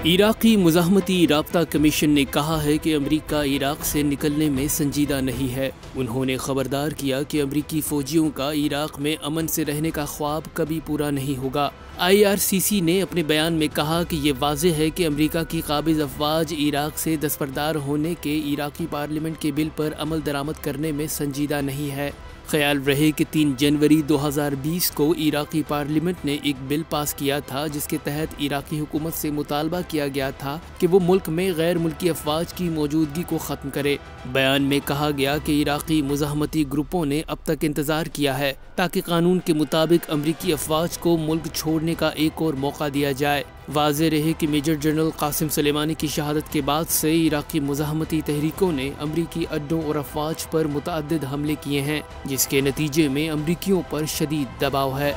عراقی مزاحمتی رابطہ کمیشن نے کہا ہے کہ امریکہ عراق سے نکلنے میں سنجیدہ نہیں ہے۔ انہوں نے خبردار کیا کہ امریکی فوجیوں کا عراق میں امن سے رہنے کا خواب کبھی پورا نہیں ہوگا۔ IRCC نے اپنے بیان میں کہا کہ یہ واضح ہے کہ امریکہ کی قابض افواج عراق سے دستبردار ہونے کے عراقی پارلیمنٹ کے بل پر عمل درآمد کرنے میں سنجیدہ نہیں ہے۔ خیال رہے کہ 3 جنوری 2020 کو عراقی پارلیمنٹ نے ایک بل پاس کیا تھا جس کے تحت عراقی حکومت سے مطالبہ کیا گیا تھا کہ وہ ملک میں غیر ملکی افواج کی موجودگی کو ختم کرے۔ بیان میں کہا گیا کہ عراقی مزاحمتی گروپوں نے اب تک انتظار کیا ہے تاکہ قانون کے مطابق امریکی افواج کو ملک چھوڑنے کا ایک اور موقع دیا جائے۔ واضح رہے کہ میجر جنرل قاسم سلیمانی کی شہادت کے بعد سے عراقی مزاحمتی تحریکوں نے امریکی اڈوں اور افواج پر متعدد حملے کیے ہیں، جس کے نتیجے میں امریکیوں پر شدید دباؤ ہے۔